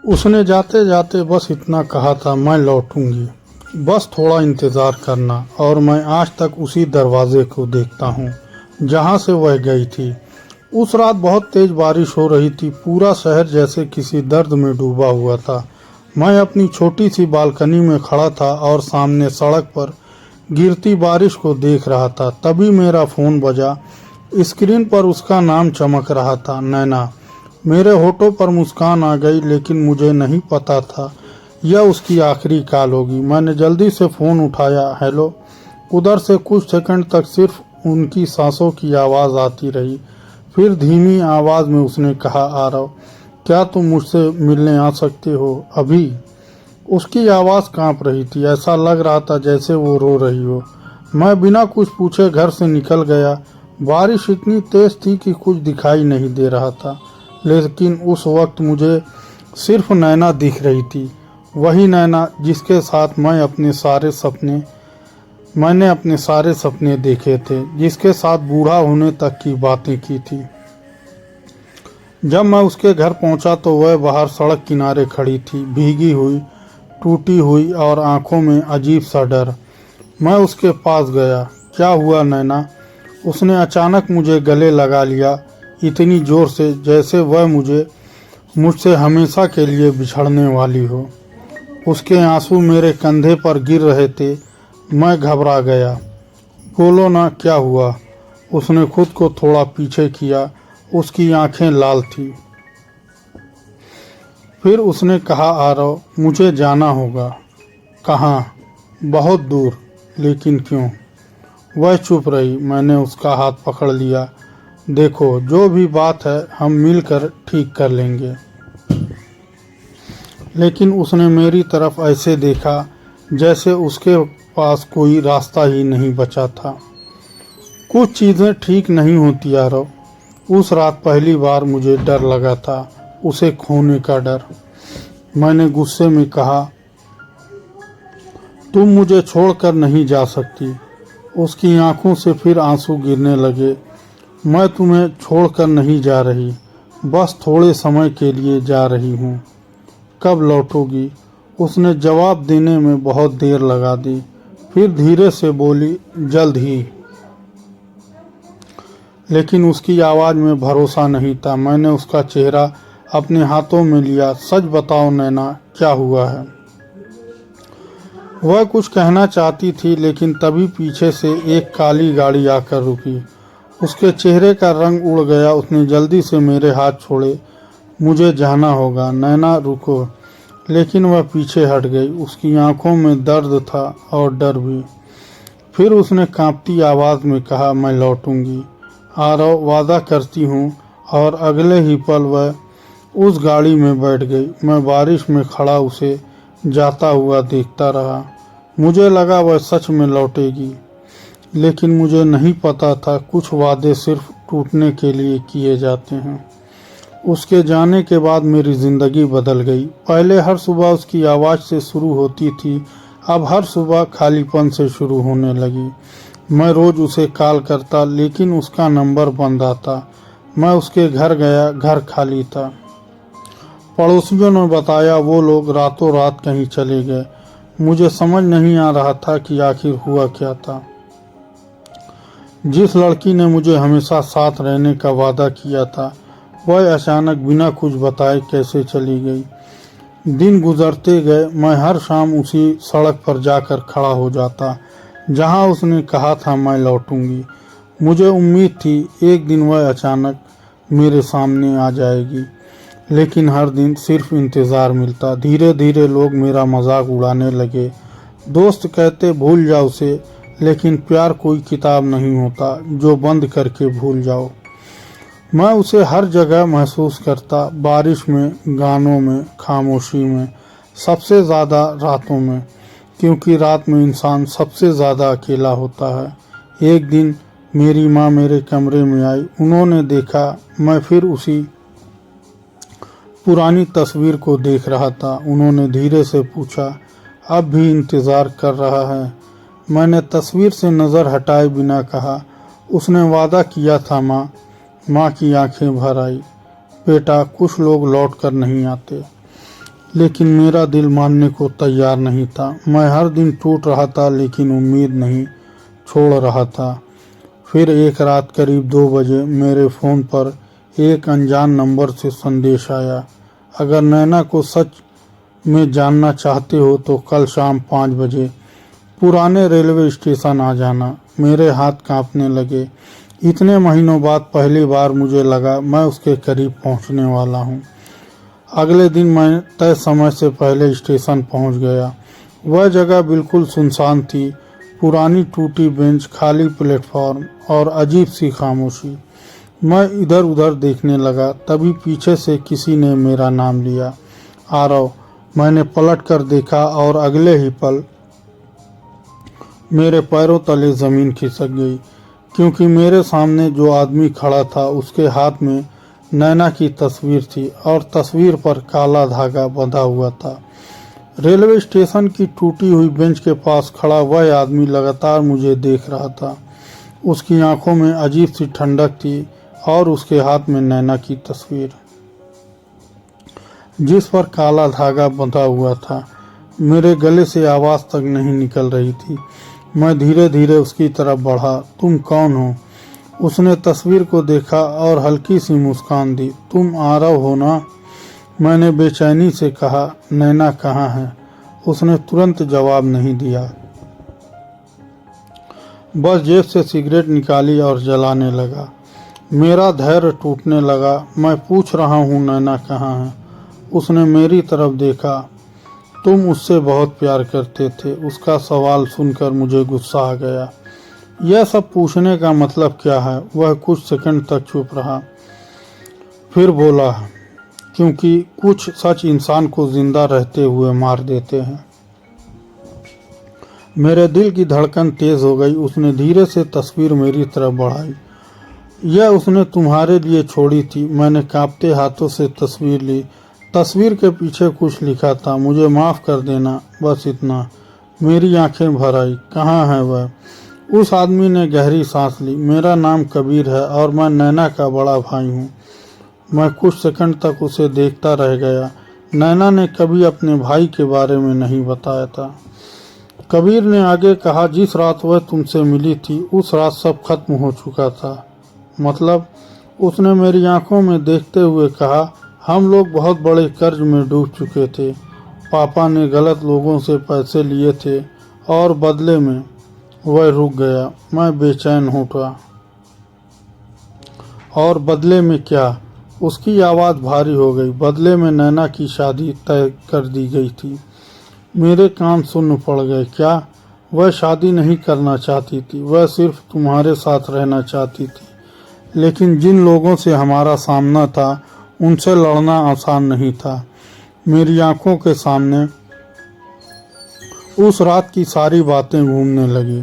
उसने जाते जाते बस इतना कहा था, मैं लौटूंगी, बस थोड़ा इंतज़ार करना। और मैं आज तक उसी दरवाजे को देखता हूँ जहाँ से वह गई थी। उस रात बहुत तेज बारिश हो रही थी, पूरा शहर जैसे किसी दर्द में डूबा हुआ था। मैं अपनी छोटी सी बालकनी में खड़ा था और सामने सड़क पर गिरती बारिश को देख रहा था। तभी मेरा फ़ोन बजा। स्क्रीन पर उसका नाम चमक रहा था, नैना। मेरे होठों पर मुस्कान आ गई, लेकिन मुझे नहीं पता था यह उसकी आखिरी कॉल होगी। मैंने जल्दी से फ़ोन उठाया। हेलो। उधर से कुछ सेकंड तक सिर्फ उनकी सांसों की आवाज़ आती रही। फिर धीमी आवाज़ में उसने कहा, आरव, क्या तुम मुझसे मिलने आ सकते हो अभी? उसकी आवाज़ कांप रही थी, ऐसा लग रहा था जैसे वो रो रही हो। मैं बिना कुछ पूछे घर से निकल गया। बारिश इतनी तेज़ थी कि कुछ दिखाई नहीं दे रहा था, लेकिन उस वक्त मुझे सिर्फ नैना दिख रही थी। वही नैना जिसके साथ मैंने अपने सारे सपने देखे थे, जिसके साथ बूढ़ा होने तक की बातें की थी। जब मैं उसके घर पहुंचा तो वह बाहर सड़क किनारे खड़ी थी, भीगी हुई, टूटी हुई और आंखों में अजीब सा डर। मैं उसके पास गया। क्या हुआ नैना? उसने अचानक मुझे गले लगा लिया, इतनी जोर से जैसे वह मुझसे हमेशा के लिए बिछड़ने वाली हो। उसके आंसू मेरे कंधे पर गिर रहे थे। मैं घबरा गया। बोलो ना, क्या हुआ? उसने खुद को थोड़ा पीछे किया। उसकी आंखें लाल थी। फिर उसने कहा, आरव, मुझे जाना होगा। कहाँ? बहुत दूर। लेकिन क्यों? वह चुप रही। मैंने उसका हाथ पकड़ लिया। देखो, जो भी बात है हम मिलकर ठीक कर लेंगे। लेकिन उसने मेरी तरफ ऐसे देखा जैसे उसके पास कोई रास्ता ही नहीं बचा था। कुछ चीज़ें ठीक नहीं होती आरव। उस रात पहली बार मुझे डर लगा था, उसे खोने का डर। मैंने गुस्से में कहा, तुम मुझे छोड़कर नहीं जा सकती। उसकी आंखों से फिर आंसू गिरने लगे। मैं तुम्हें छोड़कर नहीं जा रही, बस थोड़े समय के लिए जा रही हूँ। कब लौटोगी? उसने जवाब देने में बहुत देर लगा दी। फिर धीरे से बोली, जल्द ही। लेकिन उसकी आवाज़ में भरोसा नहीं था। मैंने उसका चेहरा अपने हाथों में लिया। सच बताओ नैना, क्या हुआ है? वह कुछ कहना चाहती थी, लेकिन तभी पीछे से एक काली गाड़ी आकर रुकी। उसके चेहरे का रंग उड़ गया। उसने जल्दी से मेरे हाथ छोड़े। मुझे जाना होगा। नैना, रुको। लेकिन वह पीछे हट गई। उसकी आंखों में दर्द था और डर भी। फिर उसने कांपती आवाज़ में कहा, मैं लौटूंगी आरव, वादा करती हूँ। और अगले ही पल वह उस गाड़ी में बैठ गई। मैं बारिश में खड़ा उसे जाता हुआ देखता रहा। मुझे लगा वह सच में लौटेगी, लेकिन मुझे नहीं पता था कुछ वादे सिर्फ टूटने के लिए किए जाते हैं। उसके जाने के बाद मेरी ज़िंदगी बदल गई। पहले हर सुबह उसकी आवाज़ से शुरू होती थी, अब हर सुबह खालीपन से शुरू होने लगी। मैं रोज़ उसे कॉल करता, लेकिन उसका नंबर बंद आता। मैं उसके घर गया, घर खाली था। पड़ोसियों ने बताया वो लोग रातों रात कहीं चले गए। मुझे समझ नहीं आ रहा था कि आखिर हुआ क्या था। जिस लड़की ने मुझे हमेशा साथ रहने का वादा किया था, वह अचानक बिना कुछ बताए कैसे चली गई। दिन गुजरते गए। मैं हर शाम उसी सड़क पर जाकर खड़ा हो जाता जहां उसने कहा था मैं लौटूंगी। मुझे उम्मीद थी एक दिन वह अचानक मेरे सामने आ जाएगी, लेकिन हर दिन सिर्फ इंतज़ार मिलता। धीरे धीरे लोग मेरा मजाक उड़ाने लगे। दोस्त कहते, भूल जाओ उसे, लेकिन प्यार कोई किताब नहीं होता जो बंद करके भूल जाओ। मैं उसे हर जगह महसूस करता, बारिश में, गानों में, खामोशी में, सबसे ज़्यादा रातों में, क्योंकि रात में इंसान सबसे ज़्यादा अकेला होता है। एक दिन मेरी माँ मेरे कमरे में आई। उन्होंने देखा मैं फिर उसी पुरानी तस्वीर को देख रहा था। उन्होंने धीरे से पूछा, अब भी इंतज़ार कर रहा है? मैंने तस्वीर से नज़र हटाए बिना कहा, उसने वादा किया था माँ। माँ की आंखें भर आई। बेटा, कुछ लोग लौट कर नहीं आते। लेकिन मेरा दिल मानने को तैयार नहीं था। मैं हर दिन टूट रहा था लेकिन उम्मीद नहीं छोड़ रहा था। फिर एक रात करीब 2 बजे मेरे फ़ोन पर एक अनजान नंबर से संदेश आया, अगर नैना को सच में जानना चाहते हो तो कल शाम 5 बजे पुराने रेलवे स्टेशन आ जाना। मेरे हाथ कांपने लगे। इतने महीनों बाद पहली बार मुझे लगा मैं उसके करीब पहुंचने वाला हूं। अगले दिन मैं तय समय से पहले स्टेशन पहुंच गया। वह जगह बिल्कुल सुनसान थी। पुरानी टूटी बेंच, खाली प्लेटफॉर्म और अजीब सी खामोशी। मैं इधर उधर देखने लगा, तभी पीछे से किसी ने मेरा नाम लिया, आरव। मैंने पलट कर देखा और अगले ही पल मेरे पैरों तले ज़मीन खिसक गई, क्योंकि मेरे सामने जो आदमी खड़ा था उसके हाथ में नैना की तस्वीर थी और तस्वीर पर काला धागा बंधा हुआ था। रेलवे स्टेशन की टूटी हुई बेंच के पास खड़ा वह आदमी लगातार मुझे देख रहा था। उसकी आंखों में अजीब सी ठंडक थी और उसके हाथ में नैना की तस्वीर, जिस पर काला धागा बंधा हुआ था। मेरे गले से आवाज़ तक नहीं निकल रही थी। मैं धीरे धीरे उसकी तरफ बढ़ा। तुम कौन हो? उसने तस्वीर को देखा और हल्की सी मुस्कान दी। तुम आरव हो ना? मैंने बेचैनी से कहा। नैना कहाँ है? उसने तुरंत जवाब नहीं दिया, बस जेब से सिगरेट निकाली और जलाने लगा। मेरा धैर्य टूटने लगा। मैं पूछ रहा हूँ नैना कहाँ है? उसने मेरी तरफ देखा। तुम उससे बहुत प्यार करते थे। उसका सवाल सुनकर मुझे गुस्सा आ गया। यह सब पूछने का मतलब क्या है? वह कुछ सेकंड तक चुप रहा, फिर बोला, क्योंकि कुछ सच इंसान को जिंदा रहते हुए मार देते हैं। मेरे दिल की धड़कन तेज हो गई। उसने धीरे से तस्वीर मेरी तरफ बढ़ाई। यह उसने तुम्हारे लिए छोड़ी थी। मैंने कांपते हाथों से तस्वीर ली। तस्वीर के पीछे कुछ लिखा था, मुझे माफ़ कर देना, बस इतना। मेरी आंखें भर आई। कहाँ है वह? उस आदमी ने गहरी सांस ली। मेरा नाम कबीर है और मैं नैना का बड़ा भाई हूँ। मैं कुछ सेकंड तक उसे देखता रह गया। नैना ने कभी अपने भाई के बारे में नहीं बताया था। कबीर ने आगे कहा, जिस रात वह तुमसे मिली थी उस रात सब खत्म हो चुका था। मतलब? उसने मेरी आंखों में देखते हुए कहा, हम लोग बहुत बड़े कर्ज में डूब चुके थे। पापा ने गलत लोगों से पैसे लिए थे और बदले में। वह रुक गया। मैं बेचैन उठा। और बदले में क्या? उसकी आवाज़ भारी हो गई। बदले में नैना की शादी तय कर दी गई थी। मेरे कान सुन्न पड़ गए। क्या? वह शादी नहीं करना चाहती थी, वह सिर्फ तुम्हारे साथ रहना चाहती थी। लेकिन जिन लोगों से हमारा सामना था उनसे लड़ना आसान नहीं था। मेरी आंखों के सामने उस रात की सारी बातें घूमने लगी।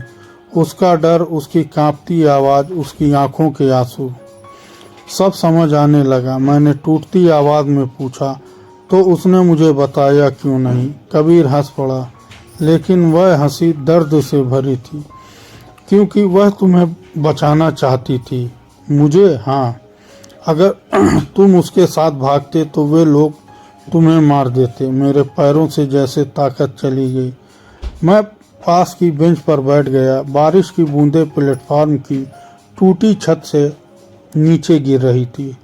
उसका डर, उसकी कांपती आवाज़, उसकी आंखों के आंसू, सब समझ आने लगा। मैंने टूटती आवाज़ में पूछा, तो उसने मुझे बताया क्यों नहीं? कबीर हंस पड़ा, लेकिन वह हंसी दर्द से भरी थी, क्योंकि वह तुम्हें बचाना चाहती थी। मुझे? हाँ। अगर तुम उसके साथ भागते तो वे लोग तुम्हें मार देते। मेरे पैरों से जैसे ताकत चली गई। मैं पास की बेंच पर बैठ गया। बारिश की बूंदें प्लेटफॉर्म की टूटी छत से नीचे गिर रही थी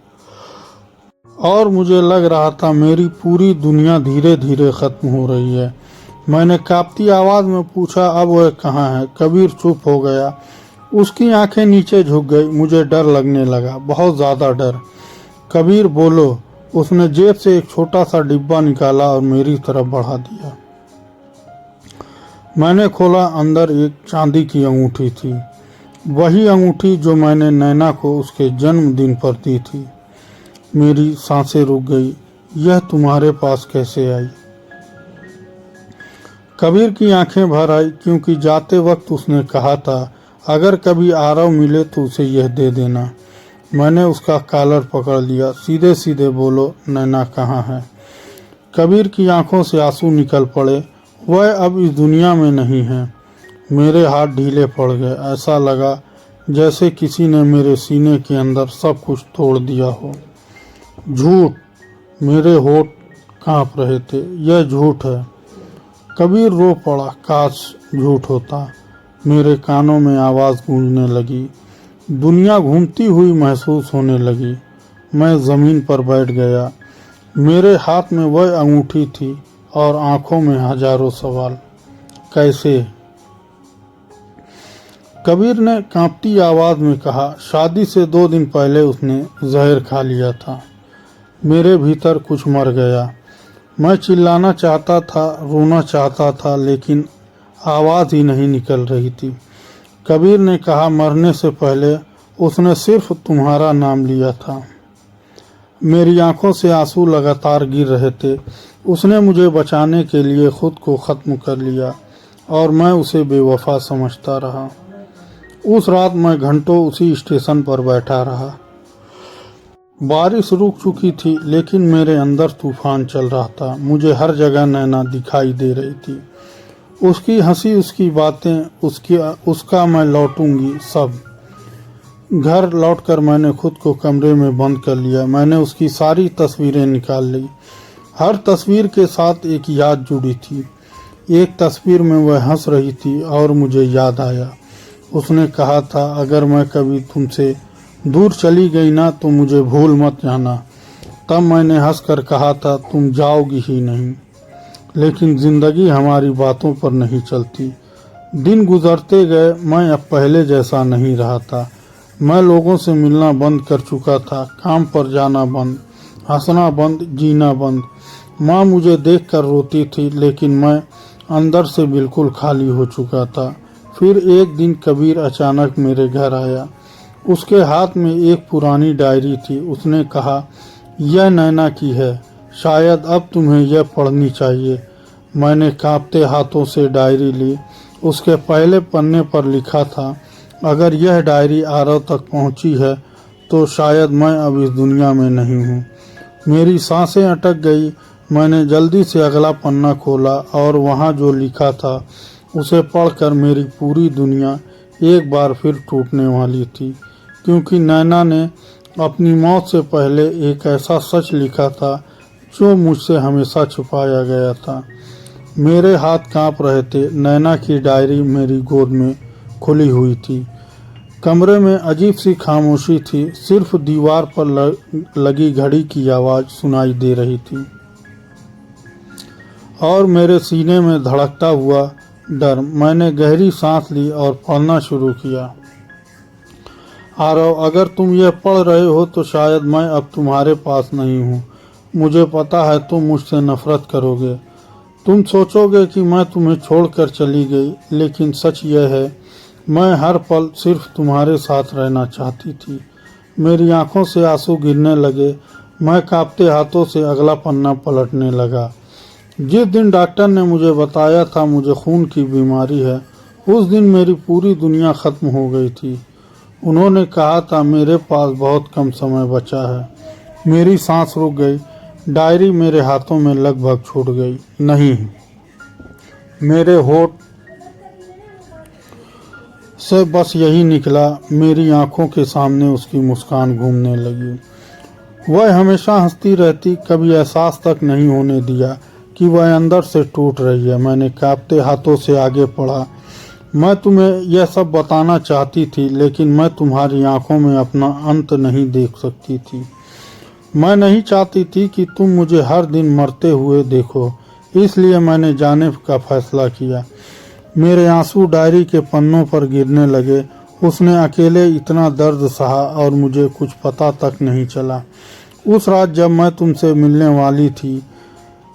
और मुझे लग रहा था मेरी पूरी दुनिया धीरे धीरे खत्म हो रही है। मैंने कांपती आवाज़ में पूछा, अब वह कहाँ है? कबीर चुप हो गया। उसकी आंखें नीचे झुक गई। मुझे डर लगने लगा, बहुत ज़्यादा डर। कबीर बोलो। उसने जेब से एक छोटा सा डिब्बा निकाला और मेरी तरफ बढ़ा दिया। मैंने खोला। अंदर एक चांदी की अंगूठी थी, वही अंगूठी जो मैंने नैना को उसके जन्मदिन पर दी थी। मेरी सांसें रुक गई। यह तुम्हारे पास कैसे आई? कबीर की आंखें भर आई, क्योंकि जाते वक्त उसने कहा था अगर कभी आरव मिले तो उसे यह दे देना। मैंने उसका कॉलर पकड़ लिया। सीधे सीधे बोलो, नैना कहाँ है? कबीर की आंखों से आंसू निकल पड़े। वह अब इस दुनिया में नहीं है। मेरे हाथ ढीले पड़ गए। ऐसा लगा जैसे किसी ने मेरे सीने के अंदर सब कुछ तोड़ दिया हो। झूठ। मेरे होठ कांप रहे थे। यह झूठ है। कबीर रो पड़ा। काश झूठ होता। मेरे कानों में आवाज़ गूंजने लगी। दुनिया घूमती हुई महसूस होने लगी। मैं ज़मीन पर बैठ गया। मेरे हाथ में वह अंगूठी थी और आंखों में हजारों सवाल। कैसे? कबीर ने कांपती आवाज़ में कहा, शादी से 2 दिन पहले उसने जहर खा लिया था। मेरे भीतर कुछ मर गया। मैं चिल्लाना चाहता था, रोना चाहता था, लेकिन आवाज़ ही नहीं निकल रही थी। कबीर ने कहा, मरने से पहले उसने सिर्फ तुम्हारा नाम लिया था। मेरी आंखों से आंसू लगातार गिर रहे थे। उसने मुझे बचाने के लिए खुद को ख़त्म कर लिया और मैं उसे बेवफा समझता रहा। उस रात मैं घंटों उसी स्टेशन पर बैठा रहा। बारिश रुक चुकी थी, लेकिन मेरे अंदर तूफान चल रहा था। मुझे हर जगह नैना दिखाई दे रही थी। उसकी हंसी, उसकी बातें, उसका मैं लौटूंगी सब। घर लौटकर मैंने खुद को कमरे में बंद कर लिया। मैंने उसकी सारी तस्वीरें निकाल ली। हर तस्वीर के साथ एक याद जुड़ी थी। एक तस्वीर में वह हंस रही थी और मुझे याद आया, उसने कहा था, अगर मैं कभी तुमसे दूर चली गई ना तो मुझे भूल मत जाना। तब मैंने हंसकर कहा था, तुम जाओगी ही नहीं। लेकिन जिंदगी हमारी बातों पर नहीं चलती। दिन गुजरते गए। मैं अब पहले जैसा नहीं रहा था। मैं लोगों से मिलना बंद कर चुका था, काम पर जाना बंद, हंसना बंद, जीना बंद। माँ मुझे देखकर रोती थी, लेकिन मैं अंदर से बिल्कुल खाली हो चुका था। फिर एक दिन कबीर अचानक मेरे घर आया। उसके हाथ में एक पुरानी डायरी थी। उसने कहा, यह नैना की है, शायद अब तुम्हें यह पढ़नी चाहिए। मैंने कांपते हाथों से डायरी ली। उसके पहले पन्ने पर लिखा था, अगर यह डायरी आरव तक पहुंची है तो शायद मैं अब इस दुनिया में नहीं हूँ। मेरी सांसें अटक गई। मैंने जल्दी से अगला पन्ना खोला और वहाँ जो लिखा था उसे पढ़कर मेरी पूरी दुनिया एक बार फिर टूटने वाली थी, क्योंकि नैना ने अपनी मौत से पहले एक ऐसा सच लिखा था जो मुझसे हमेशा छुपाया गया था। मेरे हाथ कांप रहे थे। नैना की डायरी मेरी गोद में खुली हुई थी। कमरे में अजीब सी खामोशी थी। सिर्फ दीवार पर लगी घड़ी की आवाज़ सुनाई दे रही थी और मेरे सीने में धड़कता हुआ डर। मैंने गहरी सांस ली और पढ़ना शुरू किया। आरव, अगर तुम यह पढ़ रहे हो तो शायद मैं अब तुम्हारे पास नहीं हूँ। मुझे पता है तुम मुझसे नफरत करोगे। तुम सोचोगे कि मैं तुम्हें छोड़कर चली गई, लेकिन सच यह है, मैं हर पल सिर्फ तुम्हारे साथ रहना चाहती थी। मेरी आंखों से आंसू गिरने लगे। मैं कांपते हाथों से अगला पन्ना पलटने लगा। जिस दिन डॉक्टर ने मुझे बताया था मुझे खून की बीमारी है, उस दिन मेरी पूरी दुनिया ख़त्म हो गई थी। उन्होंने कहा था मेरे पास बहुत कम समय बचा है। मेरी सांस रुक गई। डायरी मेरे हाथों में लगभग छूट गई। नहीं, मेरे होठ से बस यही निकला। मेरी आंखों के सामने उसकी मुस्कान घूमने लगी। वह हमेशा हंसती रहती, कभी एहसास तक नहीं होने दिया कि वह अंदर से टूट रही है। मैंने कांपते हाथों से आगे पढ़ा। मैं तुम्हें यह सब बताना चाहती थी, लेकिन मैं तुम्हारी आंखों में अपना अंत नहीं देख सकती थी। मैं नहीं चाहती थी कि तुम मुझे हर दिन मरते हुए देखो, इसलिए मैंने जाने का फैसला किया। मेरे आंसू डायरी के पन्नों पर गिरने लगे। उसने अकेले इतना दर्द सहा और मुझे कुछ पता तक नहीं चला। उस रात जब मैं तुमसे मिलने वाली थी,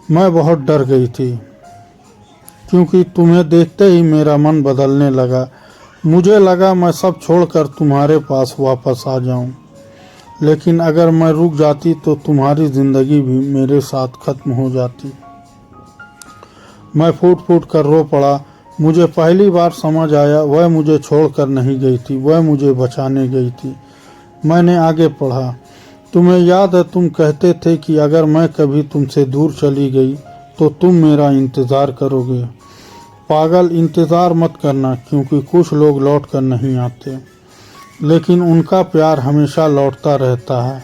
मैं बहुत डर गई थी, क्योंकि तुम्हें देखते ही मेरा मन बदलने लगा। मुझे लगा मैं सब छोड़कर तुम्हारे पास वापस आ जाऊं, लेकिन अगर मैं रुक जाती तो तुम्हारी ज़िंदगी भी मेरे साथ ख़त्म हो जाती। मैं फूट फूट कर रो पड़ा। मुझे पहली बार समझ आया, वह मुझे छोड़कर नहीं गई थी, वह मुझे बचाने गई थी। मैंने आगे पढ़ा। तुम्हें याद है तुम कहते थे कि अगर मैं कभी तुमसे दूर चली गई तो तुम मेरा इंतज़ार करोगे। पागल, इंतज़ार मत करना, क्योंकि कुछ लोग लौट कर नहीं आते, लेकिन उनका प्यार हमेशा लौटता रहता है।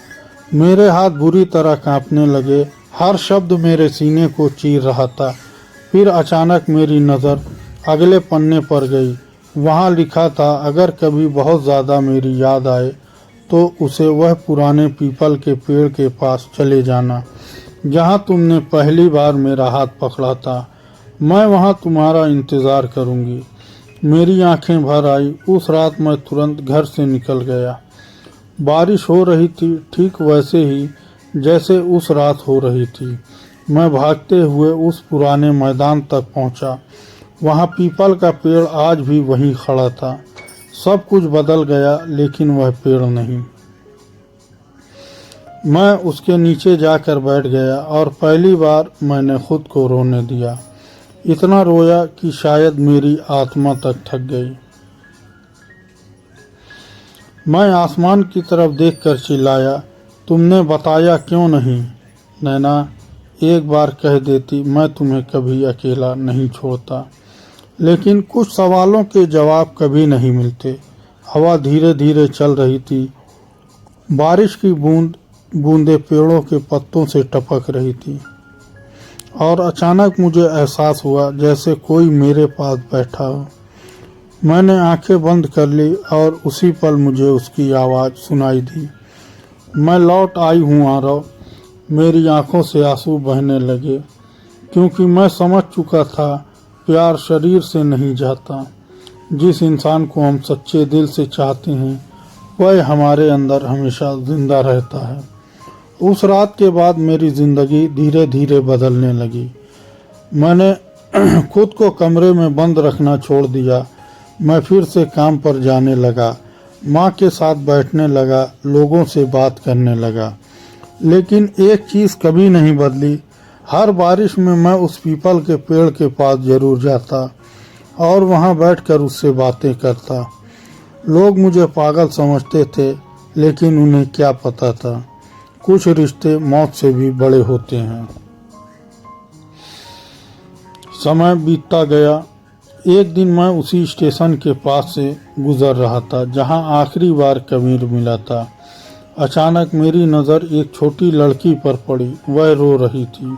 मेरे हाथ बुरी तरह कांपने लगे। हर शब्द मेरे सीने को चीर रहा था। फिर अचानक मेरी नज़र अगले पन्ने पर गई। वहाँ लिखा था, अगर कभी बहुत ज़्यादा मेरी याद आए तो उसे वह पुराने पीपल के पेड़ के पास चले जाना जहाँ तुमने पहली बार मेरा हाथ पकड़ा था। मैं वहाँ तुम्हारा इंतज़ार करूँगी। मेरी आंखें भर आई। उस रात मैं तुरंत घर से निकल गया। बारिश हो रही थी, ठीक वैसे ही जैसे उस रात हो रही थी। मैं भागते हुए उस पुराने मैदान तक पहुंचा। वहां पीपल का पेड़ आज भी वहीं खड़ा था। सब कुछ बदल गया, लेकिन वह पेड़ नहीं। मैं उसके नीचे जाकर बैठ गया और पहली बार मैंने खुद को रोने दिया। इतना रोया कि शायद मेरी आत्मा तक थक गई। मैं आसमान की तरफ देखकर चिल्लाया, तुमने बताया क्यों नहीं? नैना, एक बार कह देती मैं तुम्हें कभी अकेला नहीं छोड़ता। लेकिन कुछ सवालों के जवाब कभी नहीं मिलते। हवा धीरे धीरे चल रही थी। बारिश की बूंदें पेड़ों के पत्तों से टपक रही थी और अचानक मुझे एहसास हुआ जैसे कोई मेरे पास बैठा हो। मैंने आंखें बंद कर ली और उसी पल मुझे उसकी आवाज़ सुनाई दी, मैं लौट आई हूँ आरव। मेरी आंखों से आंसू बहने लगे, क्योंकि मैं समझ चुका था प्यार शरीर से नहीं जाता। जिस इंसान को हम सच्चे दिल से चाहते हैं वह हमारे अंदर हमेशा जिंदा रहता है। उस रात के बाद मेरी ज़िंदगी धीरे धीरे बदलने लगी। मैंने खुद को कमरे में बंद रखना छोड़ दिया। मैं फिर से काम पर जाने लगा, माँ के साथ बैठने लगा, लोगों से बात करने लगा। लेकिन एक चीज़ कभी नहीं बदली। हर बारिश में मैं उस पीपल के पेड़ के पास जरूर जाता और वहाँ बैठकर उससे बातें करता। लोग मुझे पागल समझते थे, लेकिन उन्हें क्या पता था कुछ रिश्ते मौत से भी बड़े होते हैं। समय बीतता गया। एक दिन मैं उसी स्टेशन के पास से गुजर रहा था जहां आखिरी बार कबीर मिला था। अचानक मेरी नज़र एक छोटी लड़की पर पड़ी। वह रो रही थी,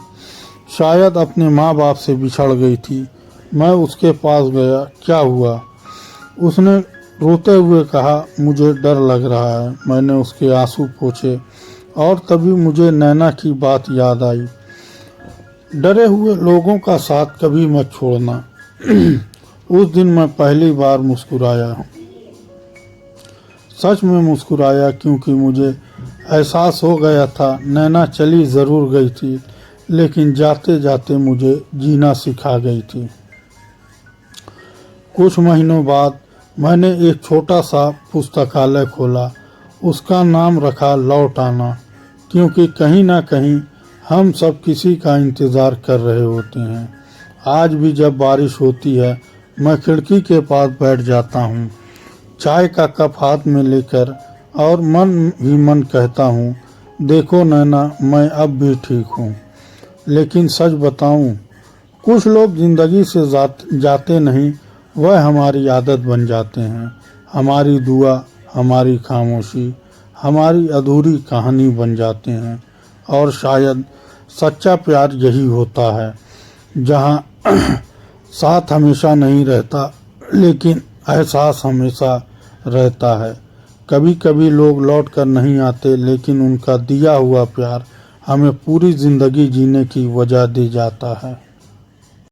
शायद अपने माँ बाप से बिछड़ गई थी। मैं उसके पास गया। क्या हुआ? उसने रोते हुए कहा, मुझे डर लग रहा है। मैंने उसके आंसू पोंछे और तभी मुझे नैना की बात याद आई, डरे हुए लोगों का साथ कभी मत छोड़ना। उस दिन मैं पहली बार मुस्कुराया। सच में मुस्कुराया, क्योंकि मुझे एहसास हो गया था नैना चली ज़रूर गई थी, लेकिन जाते जाते मुझे जीना सिखा गई थी। कुछ महीनों बाद मैंने एक छोटा सा पुस्तकालय खोला। उसका नाम रखा लौट आना, क्योंकि कहीं ना कहीं हम सब किसी का इंतज़ार कर रहे होते हैं। आज भी जब बारिश होती है मैं खिड़की के पास बैठ जाता हूँ, चाय का कप हाथ में लेकर, और मन ही मन कहता हूँ, देखो नैना, मैं अब भी ठीक हूँ। लेकिन सच बताऊँ, कुछ लोग ज़िंदगी से जाते नहीं, वह हमारी आदत बन जाते हैं। हमारी दुआ, हमारी खामोशी, हमारी अधूरी कहानी बन जाते हैं। और शायद सच्चा प्यार यही होता है, जहाँ साथ हमेशा नहीं रहता, लेकिन एहसास हमेशा रहता है। कभी कभी लोग लौट कर नहीं आते, लेकिन उनका दिया हुआ प्यार हमें पूरी ज़िंदगी जीने की वजह दे जाता है।